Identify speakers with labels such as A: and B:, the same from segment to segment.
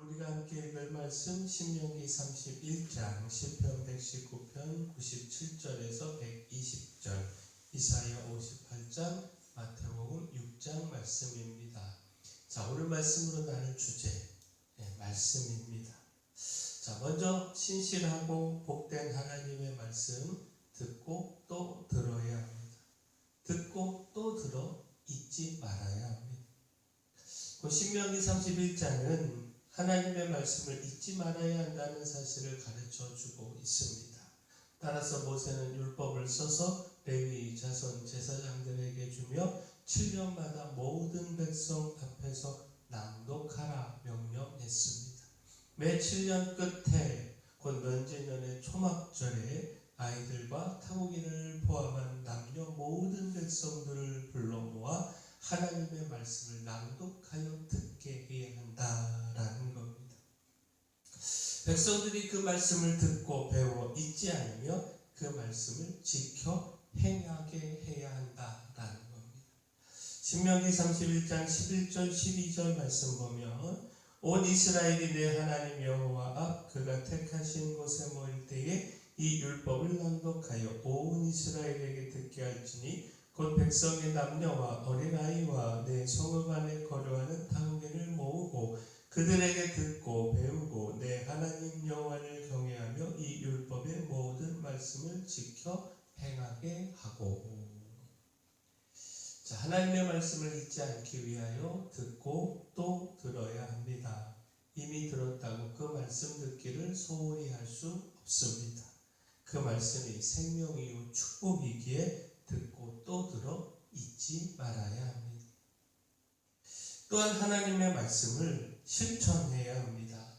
A: 우리가 함께 읽을 말씀 신명기 31장 시편 119편 97절에서 120절 이사야 58장 마태복음 6장 말씀입니다. 자, 오늘 말씀으로 나눌 주제 말씀입니다. 자, 먼저 신실하고 복된 하나님의 말씀 듣고 또 들어야 합니다. 듣고 또 들어 잊지 말아야 합니다. 그 신명기 31장은 하나님의 말씀을 잊지 말아야 한다는 사실을 가르쳐 주고 있습니다. 따라서 모세는 율법을 써서 레위 자손 제사장들에게 주며 7년마다 모든 백성 앞에서 낭독하라 명령했습니다. 매 7년 끝에 곧 면제년의 초막절에 아이들과 타국인을 포함한 남녀 모든 백성들을 불러 모아 하나님의 말씀을 낭독하여 듣게 해야 한다라는 겁니다. 백성들이 그 말씀을 듣고 배워 잊지 않으며 그 말씀을 지켜 행하게 해야 한다라는 겁니다. 신명기 31장 11절 12절 말씀 보면 온 이스라엘이 내 하나님 여호와 앞 그가 택하신 곳에 모일 때에 이 율법을 낭독하여 온 이스라엘에게 듣게 할지니 곧 백성의 남녀와 어린아이와 내 성읍 안에 거류하는 타국인을 모으고 그들에게 듣고 배우고 내 하나님 여호와를 경외하며 이 율법의 모든 말씀을 지켜 행하게 하고. 자, 하나님의 말씀을 잊지 않기 위하여 듣고 또 들어야 합니다. 이미 들었다고 그 말씀 듣기를 소홀히 할 수 없습니다. 그 말씀이 생명이요 축복이기에 듣고 또 들어 잊지 말아야 합니다. 또한 하나님의 말씀을 실천해야 합니다.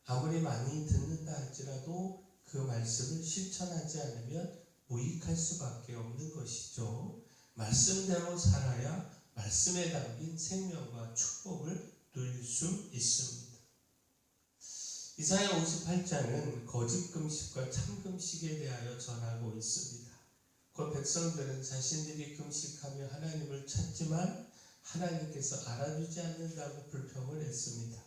A: 아무리 많이 듣는다 할지라도 그 말씀을 실천하지 않으면 무익할 수밖에 없는 것이죠. 말씀대로 살아야 말씀에 담긴 생명과 축복을 누릴 수 있습니다. 이사야 58장은 거짓 금식과 참 금식에 대하여 전하고 있습니다. 그 백성들은 자신들이 금식하며 하나님을 찾지만 하나님께서 알아주지 않는다고 불평을 했습니다.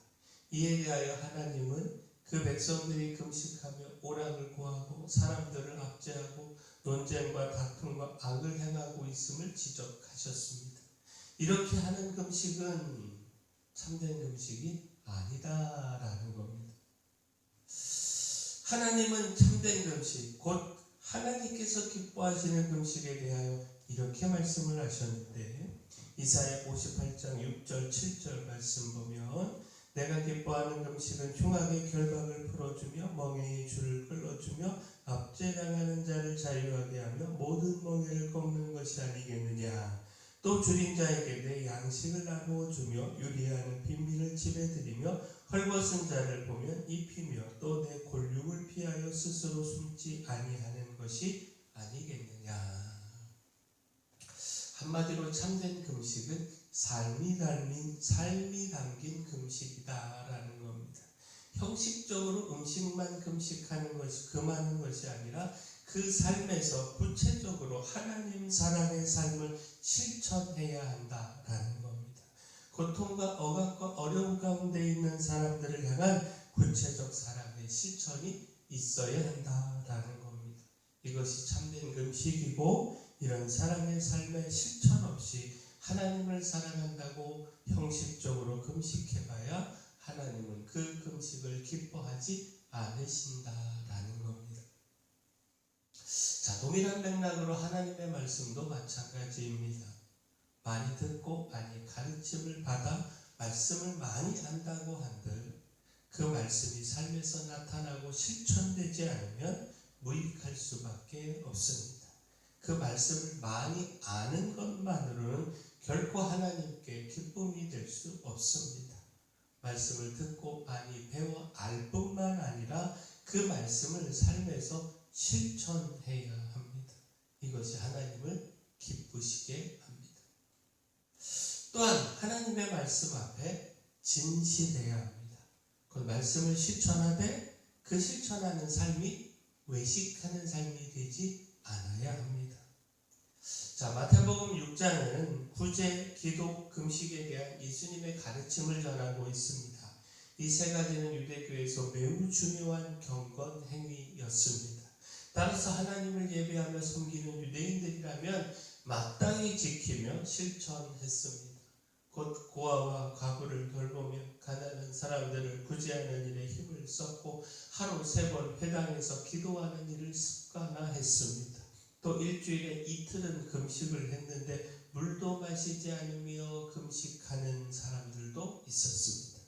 A: 이에 대하여 하나님은 그 백성들이 금식하며 오락을 구하고 사람들을 압제하고 논쟁과 다툼과 악을 행하고 있음을 지적하셨습니다. 이렇게 하는 금식은 참된 금식이 아니다라는 겁니다. 하나님은 참된 금식, 곧 하나님께서 기뻐하시는 금식에 대하여 이렇게 말씀을 하셨는데 이사야 58장 6절 7절 말씀 보면 내가 기뻐하는 금식은 흉악의 결박을 풀어주며 멍에의 줄을 끌어주며 압제당하는 자를 자유하게 하며 모든 멍에를 꺾는 것이 아니겠느냐. 또 줄인 자에게 내 양식을 나누어 주며 유리하는 빈민을 집에 들이며 헐벗은 자를 보면 입히며 또 내 골육을 피하여 스스로 숨지 아니하는 것이 아니겠느냐. 한마디로 참된 금식은 삶이 담긴 금식이다라는 겁니다. 형식적으로 음식만 금식하는 것이 금하는 것이 아니라 그 삶에서 구체적으로 하나님 사랑의 삶을 실천해야 한다라는 겁니다. 고통과 억압과 어려움 가운데 있는 사람들을 향한 구체적 사랑의 실천이 있어야 한다라는 겁니다. 이것이 참된 금식이고 이런 사랑의 삶의 실천 없이 하나님을 사랑한다고 형식적으로 금식해봐야 하나님은 그 금식을 기뻐하지 않으신다라는 겁니다. 자, 동일한 맥락으로 하나님의 말씀도 마찬가지입니다. 많이 듣고 많이 가르침을 받아 말씀을 많이 안다고 한들 그 말씀이 삶에서 나타나고 실천되지 않으면 무익할 수밖에 없습니다. 그 말씀을 많이 아는 것만으로는 결코 하나님께 기쁨이 될 수 없습니다. 말씀을 듣고 많이 배워 알 뿐만 아니라 그 말씀을 삶에서 실천해야 합니다. 이것이 하나님을 기쁘시게 합니다. 또한 하나님의 말씀 앞에 진실해야 합니다. 그 말씀을 실천하되 그 실천하는 삶이 외식하는 삶이 되지 않아야 합니다. 자, 마태복음 6장은 구제, 기도, 금식에 대한 예수님의 가르침을 전하고 있습니다. 이 세 가지는 유대교에서 매우 중요한 경건 행위였습니다. 따라서 하나님을 예배하며 섬기는 유대인들이라면 마땅히 지키며 실천했습니다. 곧 고아와 과부를 돌보며 가난한 사람들을 구제하는 일에 힘을 썼고 하루 3번 회당에서 기도하는 일을 습관화했습니다. 또 일주일에 이틀은 금식을 했는데 물도 마시지 않으며 금식하는 사람들도 있었습니다.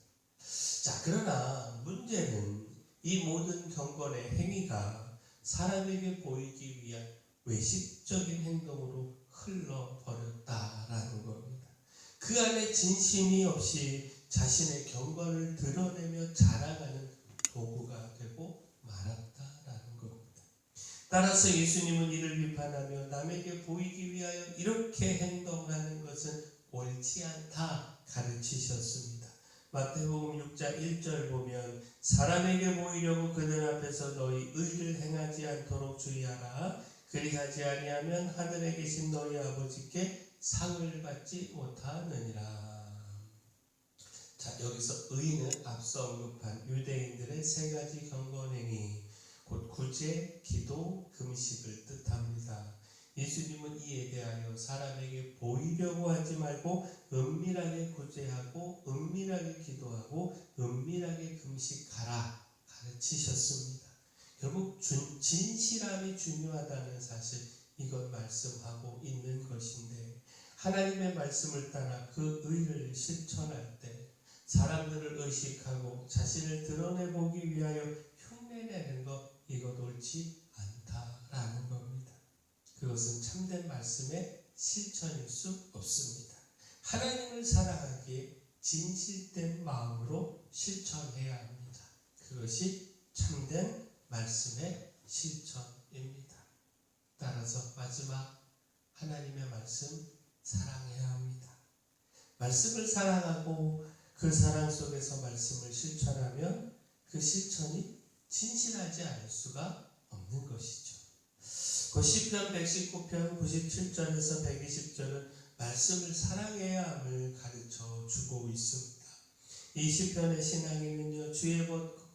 A: 자, 그러나 문제는 이 모든 경건의 행위가 사람에게 보이기 위한 외식적인 행동으로 흘러버렸다라는 겁니다. 그 안에 진심이 없이 자신의 경건을 드러내며 자랑하는 도구가 되고 말았다라는 겁니다. 따라서 예수님은 이를 비판하며 남에게 보이기 위하여 이렇게 행동하는 것은 옳지 않다 가르치셨습니다. 마태복음 6장 1절 보면 사람에게 보이려고 그들 앞에서 너희 의를 행하지 않도록 주의하라. 그리하지 아니하면 하늘에 계신 너희 아버지께 상을 받지 못하느니라. 자, 여기서 의는 앞서 언급한 유대인들의 3가지 경건행위, 곧 구제, 기도, 금식을 뜻합니다. 예수님은 이에 대하여 사람에게 보이려고 하지 말고 은밀하게 구제하고 은밀하게 기도하고 은밀하게 금식하라 가르치셨습니다. 결국 진실함이 중요하다는 사실, 이것 말씀하고 있는 것인데, 하나님의 말씀을 따라 그 의를 실천할 때 사람들을 의식하고 자신을 드러내보기 위하여 흉내내는 것, 이것 옳지 않다라는 겁니다. 그것은 참된 말씀의 실천일 수 없습니다. 하나님을 사랑하기에 진실된 마음으로 실천해야 합니다. 그것이 참된 말씀의 실천입니다. 따라서 마지막, 하나님의 말씀 사랑해야 합니다. 말씀을 사랑하고 그 사랑 속에서 말씀을 실천하면 그 실천이 진실하지 않을 수가 없는 것이죠. 그 시편 119편 97절에서 120절은 말씀을 사랑해야 함을 가르쳐 주고 있습니다. 이 시편의 신앙인은요, 주의 법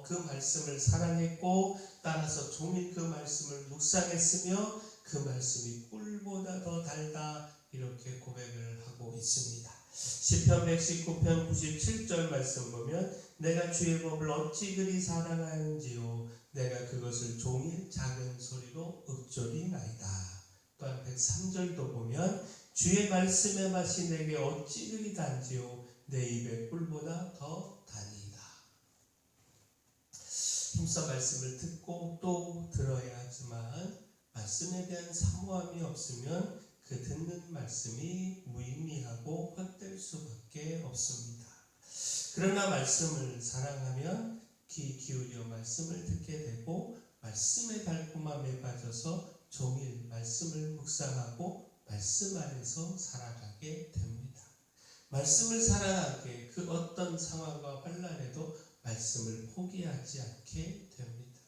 A: 그 말씀을 사랑했고 따라서 종일 그 말씀을 묵상했으며 그 말씀이 꿀보다 더 달다, 이렇게 고백을 하고 있습니다. 시편 119편 97절 말씀 보면 내가 주의 법을 어찌 그리 사랑하는지요, 내가 그것을 종일 작은 소리로 읊조리나이다. 또한 103절도 보면 주의 말씀의 맛이 내게 어찌 그리 단지요, 내 입의 꿀보다 더 다니이다. 힘써 말씀을 듣고 또 들어야 하지만 말씀에 대한 사모함이 없으면 그 듣는 말씀이 무의미하고 헛될 수밖에 없습니다. 그러나 말씀을 사랑하면 귀 기울여 말씀을 듣게 되고 말씀의 달콤함에 빠져서 종일 말씀을 묵상하고 말씀 안에서 살아가게 됩니다. 말씀을 사랑하기에 그 어떤 상황과 환난에도 말씀을 포기하지 않게 됩니다.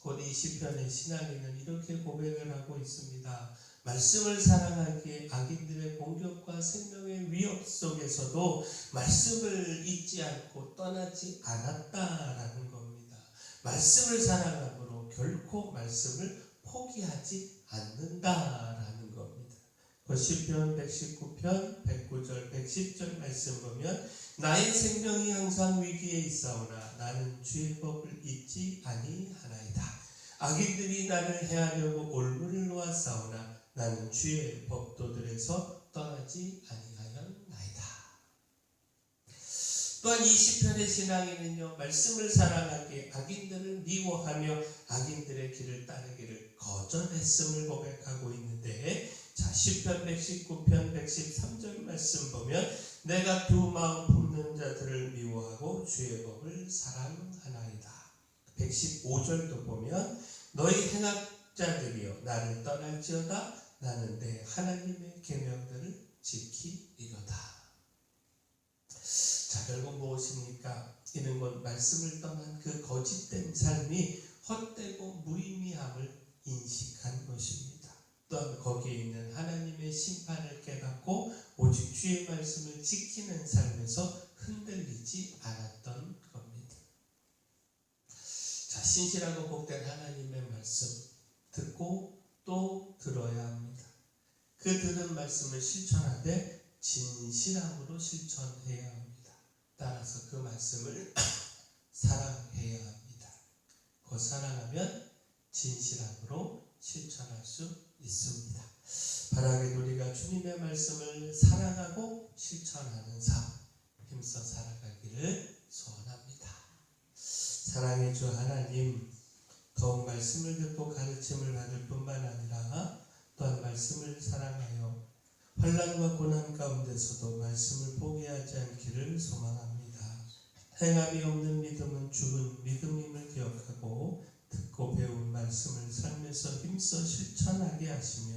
A: 곧 이 시편의 신앙인은 이렇게 고백을 하고 있습니다. 말씀을 사랑하기에 악인들의 공격과 생명의 위협 속에서도 말씀을 잊지 않고 떠나지 않았다라는 겁니다. 말씀을 사랑함으로 결코 말씀을 포기하지 않는다라는 겁니다. 시편 119편 109절 110절 말씀 보면 나의 생명이 항상 위기에 있사오나 나는 주의 법을 잊지 아니하나이다. 악인들이 나를 해하려고 올무를 놓았사오나 나는 주의 법도들에서 떠나지 아니하였나이다. 또한 이 시편의 신앙인은요, 말씀을 사랑하기에 악인들을 미워하며 악인들의 길을 따르기를 거절했음을 고백하고 있는데, 자, 시편 119편 113절 말씀 보면 내가 두 마음 품는 자들을 미워하고 주의 법을 사랑하나이다. 115절도 보면 너희 행악자들이여 나를 떠날지어다 나는 내 하나님의 계명들을 지키리로다. 자, 결국 무엇입니까? 이는 곧 말씀을 떠난 그 거짓된 삶이 헛되고 무의미함을 인식한 것입니다. 또한 거기에 있는 하나님의 심판을 깨닫고 오직 주의 말씀을 지키는 삶에서 흔들리지 않았던 진실하고 복된 하나님의 말씀 듣고 또 들어야 합니다. 그 들은 말씀을 실천하되 진실함으로 실천해야 합니다. 따라서 그 말씀을 사랑해야 합니다. 그 사랑하면 진실함으로 실천할 수 있습니다. 바라긴 우리가 주님의 말씀을 사랑하고 실천하는 삶 힘써 살아가기를 소원합니다. 사랑의 주 하나님, 더욱 말씀을 듣고 가르침을 받을 뿐만 아니라 또한 말씀을 사랑하여 환난과 고난 가운데서도 말씀을 포기하지 않기를 소망합니다. 행함이 없는 믿음은 죽은 믿음임을 기억하고 듣고 배운 말씀을 삶에서 힘써 실천하게 하시며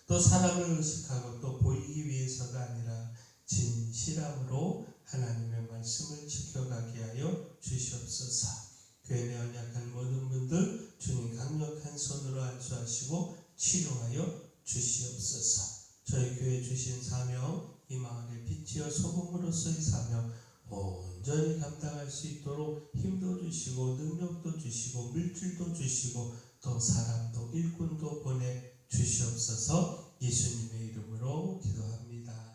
A: 또 사람을 의식하고 또 보이기 위해서가 아니라 진실함으로 하나님의 말씀을 지켜가게 하여 주시옵소서. 교회 내 연약한 모든 분들 주님 강력한 손으로 안수하시고 치료하여 주시옵소서. 저희 교회 주신 사명, 이 마을의 빛이여 소금으로서의 사명 온전히 감당할 수 있도록 힘도 주시고 능력도 주시고 물질도 주시고 또 사람도 일꾼도 보내 주시옵소서. 예수님의 이름으로 기도합니다.